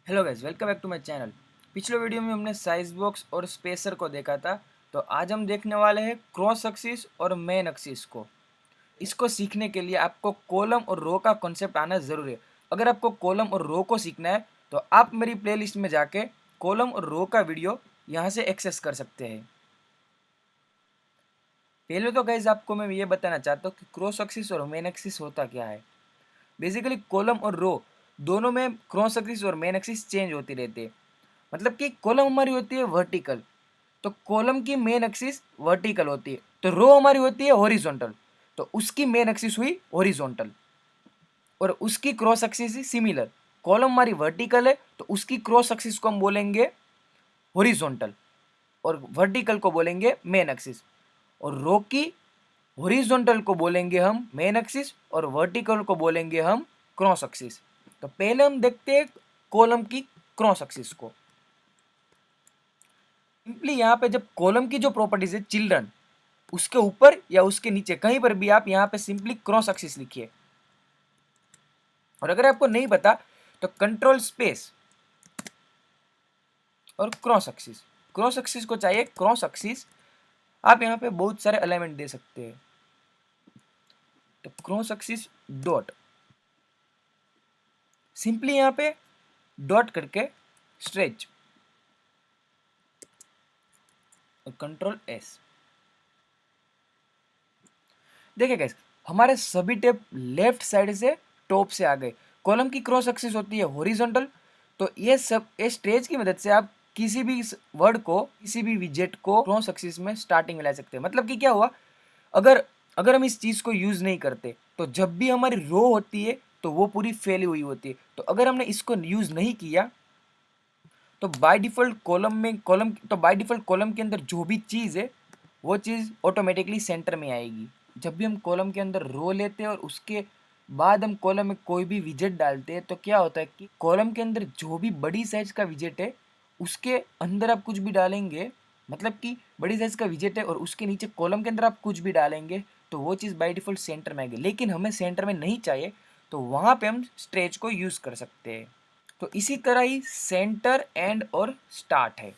Hello guys, welcome back to my channel. पिछले video में हमने साइज बॉक्स और स्पेसर को देखा था। तो आज हम देखने वाले हैं क्रॉस एक्सिस और मेन एक्सिस को। इसको सीखने के लिए आपको कॉलम और रो का कॉन्सेप्ट आना ज़रूरी है। अगर आपको कॉलम और रो को सीखना है तो आप मेरी प्लेलिस्ट में जाके कॉलम और रो का वीडियो यहाँ से एक्सेस कर सकते हैं। पहले तो गाइज आपको मैं ये बताना चाहता हूँ कि क्रॉस एक्सिस और मेन एक्सिस होता क्या है। बेसिकली कॉलम और रो दोनों में क्रॉस एक्सिस और मेन एक्सिस चेंज होती रहती है। मतलब कि कॉलम हमारी होती है वर्टिकल, तो कॉलम की मेन एक्सिस वर्टिकल होती है। तो रो हमारी होती है हॉरिजॉन्टल, तो उसकी मेन एक्सिस हुई हॉरिजॉन्टल। और उसकी क्रॉस एक्सिस सिमिलर। कॉलम हमारी वर्टिकल है तो उसकी क्रॉस एक्सिस को हम बोलेंगे हॉरिजॉन्टल और वर्टिकल को बोलेंगे मेन एक्सिस। और रो की हॉरिजॉन्टल को बोलेंगे हम मेन एक्सिस और वर्टिकल को बोलेंगे हम क्रॉस एक्सिस। तो पहले हम देखते हैं कॉलम की क्रॉस एक्सिस को। सिंपली यहाँ पे जब कॉलम की जो प्रॉपर्टीज है चिल्ड्रन, उसके ऊपर या उसके नीचे कहीं पर भी आप यहाँ पे सिंपली क्रॉस एक्सिस लिखिए। और अगर आपको नहीं पता तो कंट्रोल स्पेस और क्रॉस एक्सिस। क्रॉस एक्सिस को चाहिए क्रॉस एक्सिस, आप यहाँ पे बहुत सारे एलिमेंट दे सकते हैं। तो क्रॉस एक्सिस डॉट, सिंपली यहाँ पे डॉट करके स्ट्रेच और कंट्रोल एस। देखिए गाइस, हमारे सभी टेप लेफ्ट साइड से टॉप से आ गए। कॉलम की क्रॉस एक्सिस होती है हॉरिजॉन्टल। तो ये सब इस स्ट्रेच की मदद से आप किसी भी वर्ड को, किसी भी विजेट को क्रॉस एक्सिस में स्टार्टिंग में ला सकते हैं। मतलब कि क्या हुआ, अगर अगर हम इस चीज़ को यूज़ नहीं करते तो जब भी हमारी रो होती है तो वो पूरी फैली हुई होती है। तो अगर हमने इसको यूज़ नहीं किया तो बाय डिफ़ॉल्ट कॉलम के अंदर जो भी चीज़ है वो चीज़ ऑटोमेटिकली सेंटर में आएगी। जब भी हम कॉलम के अंदर रो लेते हैं और उसके बाद हम कॉलम में कोई भी विजेट डालते हैं तो क्या होता है कि कॉलम के अंदर जो भी बड़ी साइज का विजेट है उसके अंदर आप कुछ भी डालेंगे, मतलब कि बड़ी साइज का विजेट है और उसके नीचे कॉलम के अंदर आप कुछ भी डालेंगे तो वो चीज़ बाय डिफ़ॉल्ट सेंटर में आएगी। लेकिन हमें सेंटर में नहीं चाहिए तो वहाँ पे हम स्ट्रेच को यूज़ कर सकते हैं। तो इसी तरह ही सेंटर, एंड और स्टार्ट है।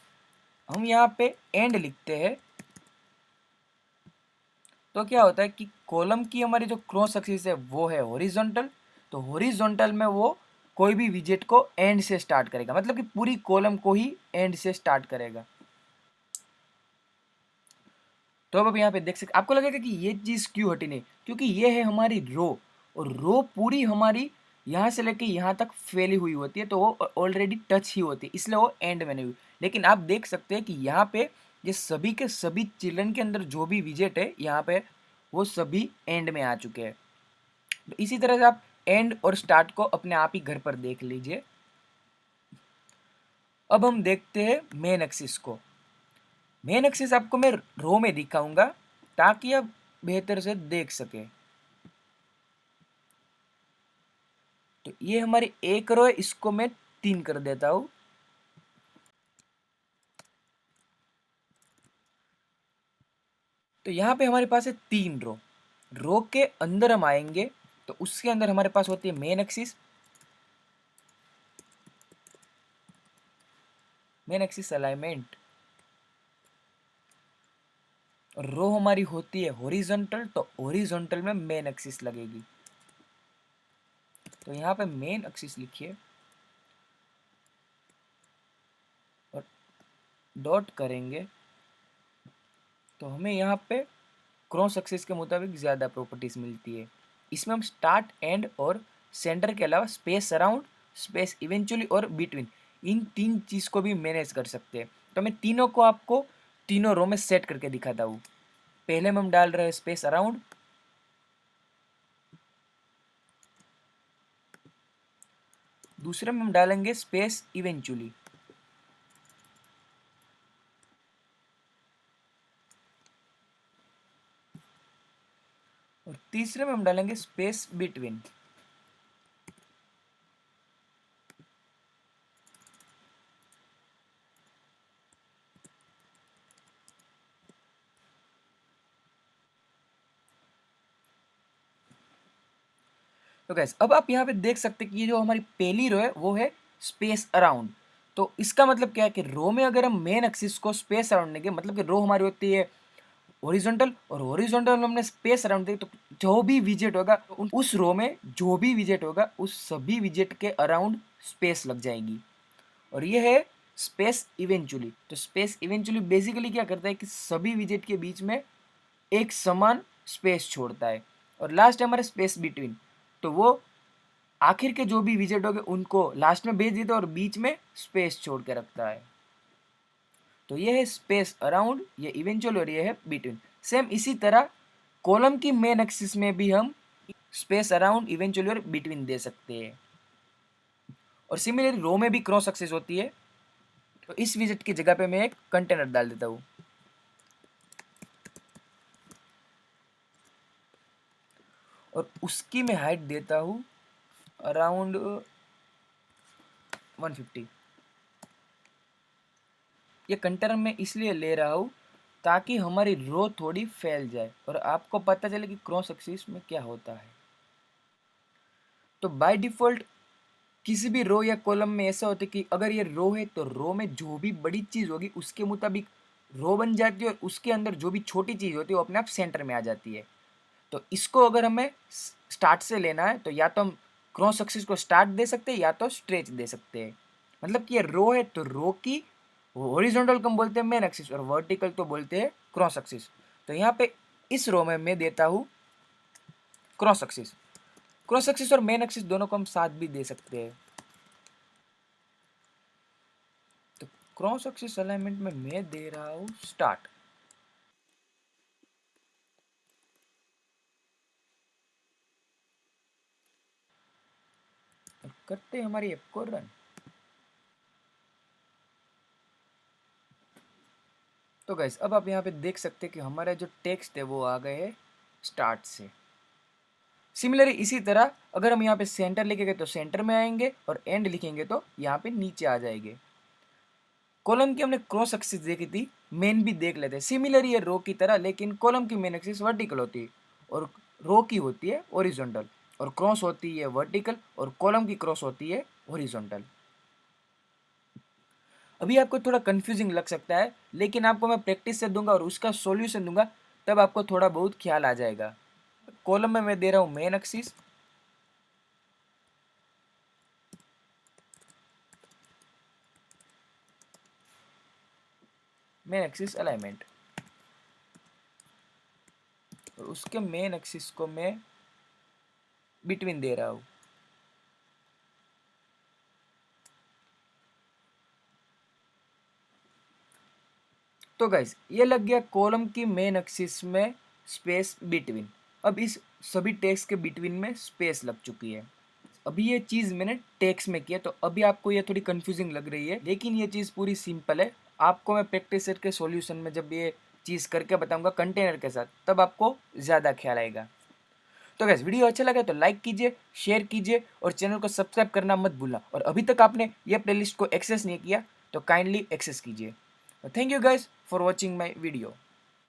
हम यहाँ पे एंड लिखते हैं तो क्या होता है कि कॉलम की हमारी जो क्रॉस एक्सिस है वो है हॉरिजॉन्टल। तो हॉरिजॉन्टल में वो कोई भी विजेट को एंड से स्टार्ट करेगा, मतलब कि पूरी कॉलम को ही एंड से स्टार्ट करेगा। तो अब आप यहाँ पे देख सकते, आपको लगेगा कि ये चीज़ क्यों हटी नहीं, क्योंकि ये है हमारी रो और रो पूरी हमारी यहाँ से लेके यहाँ तक फैली हुई होती है तो वो ऑलरेडी टच ही होती है, इसलिए वो एंड में नहीं हुई। लेकिन आप देख सकते हैं कि यहाँ पे ये सभी के सभी चिल्ड्रन के अंदर जो भी विजेट है यहाँ पे वो सभी एंड में आ चुके हैं। तो इसी तरह से आप एंड और स्टार्ट को अपने आप ही घर पर देख लीजिए। अब हम देखते हैं मेन एक्सिस को। मेन एक्सिस आपको मैं रो में दिखाऊंगा ताकि आप बेहतर से देख सके। तो ये हमारी एक रो है, इसको मैं 3 कर देता हूं। तो यहाँ पे हमारे पास है 3 रो। रो के अंदर हम आएंगे तो उसके अंदर हमारे पास होती है main axis, main axis alignment. और रो हमारी होती है हॉरिजॉन्टल, तो हॉरिजॉन्टल में मेन एक्सिस लगेगी। तो यहाँ पे मेन एक्सिस लिखिए और डॉट करेंगे तो हमें यहाँ पे क्रॉस एक्सिस के मुताबिक ज़्यादा प्रॉपर्टीज़ मिलती है। इसमें हम स्टार्ट, एंड और सेंटर के अलावा स्पेस अराउंड, स्पेस इवेंचुअली और बिटवीन, इन 3 चीज़ को भी मैनेज कर सकते हैं। तो मैं तीनों को आपको तीनों रो में सेट करके दिखाता हूँ। पहले में हम डाल रहे हैं स्पेस अराउंड, दूसरे में हम डालेंगे स्पेस इवेंचुअली, और तीसरे में हम डालेंगे स्पेस बिटवीन। तो गैस अब आप यहाँ पे देख सकते हैं कि ये जो हमारी पहली रो है वो है स्पेस अराउंड। तो इसका मतलब क्या है कि रो में अगर हम मेन एक्सिस को स्पेस अराउंड देंगे, मतलब कि रो हमारी होती है हॉरिजॉन्टल, और हॉरिजॉन्टल में हमने स्पेस अराउंड दी, तो जो भी विजेट होगा उस रो में जो भी विजेट होगा उस सभी विजेट के अराउंड स्पेस लग जाएगी। और ये है स्पेस इवेंचुअली। तो स्पेस इवेंचुअली बेसिकली क्या करता है कि सभी विजेट के बीच में एक समान स्पेस छोड़ता है। और लास्ट है हमारे स्पेस बिटवीन, तो वो आखिर के जो भी विजेट होंगे उनको लास्ट में भेज देता है और बीच में स्पेस छोड़ के रखता है। तो ये है स्पेस अराउंड, ये इवेंचुअल, और ये है बिटवीन। सेम इसी तरह कॉलम की मेन एक्सिस में भी हम स्पेस अराउंड, इवेंचुअली और बिटवीन दे सकते हैं। और सिमिलरली रो में भी क्रॉस एक्सिस होती है। तो इस विजेट की जगह पे मैं एक कंटेनर डाल देता हूँ और उसकी मैं हाइट देता हूँ अराउंड 150। ये कंटेनर मैं इसलिए ले रहा हूँ ताकि हमारी रो थोड़ी फैल जाए और आपको पता चले कि क्रॉस एक्सिस में क्या होता है। तो बाय डिफ़ॉल्ट किसी भी रो या कॉलम में ऐसा होता है कि अगर ये रो है तो रो में जो भी बड़ी चीज़ होगी उसके मुताबिक रो बन जाती है, और उसके अंदर जो भी छोटी चीज़ होती है वो अपने आप सेंटर में आ जाती है। तो इसको अगर हमें स्टार्ट से लेना है तो या तो हम क्रॉस एक्सिस को स्टार्ट दे सकते हैं या तो स्ट्रेच दे सकते हैं। मतलब कि ये रो है तो रो की हॉरिजॉन्टल को हम बोलते हैं मेन एक्सिस, और वर्टिकल तो बोलते हैं क्रॉस एक्सिस। तो यहाँ पे इस रो में मैं देता हूँ क्रॉस एक्सिस। क्रॉस एक्सिस और मेन एक्सिस दोनों को हम साथ भी दे सकते हैं। तो क्रॉस एक्सिस अलाइनमेंट में मैं दे रहा हूँ स्टार्ट। करते हैं हमारी ऐप को रन। तो गाइस अब आप यहाँ पे देख सकते हैं कि हमारे जो टेक्स्ट है वो आ गए हैं स्टार्ट से। सिमिलरली इसी तरह अगर हम यहाँ पे सेंटर लिखेंगे तो सेंटर में आएंगे, और एंड लिखेंगे तो यहाँ पे नीचे आ जाएंगे। कॉलम की हमने क्रॉस एक्सिस देखी थी, मेन भी देख लेते हैं। सिमिलरली ये रो की तरह, लेकिन कॉलम की मेन एक्सिस वर्टिकल होती है और रो की होती है हॉरिजॉन्टल, और क्रॉस होती है वर्टिकल और कॉलम की क्रॉस होती है हॉरिजॉन्टल। अभी आपको थोड़ा कंफ्यूजिंग लग सकता है, लेकिन आपको मैं प्रैक्टिस से दूंगा और उसका सॉल्यूशन दूंगा, तब आपको थोड़ा बहुत ख्याल आ जाएगा। कॉलम में मैं दे रहा हूँ main axis, main axis alignment, और उसके मेन एक्सिस को मैं बिटवीन दे रहा हूँ। तो गाइज ये लग गया कॉलम की मेन एक्सिस में स्पेस बिटवीन। अब इस सभी टेक्स्ट के बिटवीन में स्पेस लग चुकी है। अभी ये चीज़ मैंने टेक्स्ट में किया, तो अभी आपको ये थोड़ी कंफ्यूजिंग लग रही है, लेकिन ये चीज़ पूरी सिंपल है। आपको मैं प्रैक्टिस सेट के सॉल्यूशन में जब ये चीज़ करके बताऊंगा कंटेनर के साथ, तब आपको ज़्यादा ख्याल आएगा। तो गैस वीडियो अच्छा लगा तो लाइक कीजिए, शेयर कीजिए और चैनल को सब्सक्राइब करना मत भूलना। और अभी तक आपने ये प्लेलिस्ट को एक्सेस नहीं किया तो काइंडली एक्सेस कीजिए। Thank you guys for watching my video.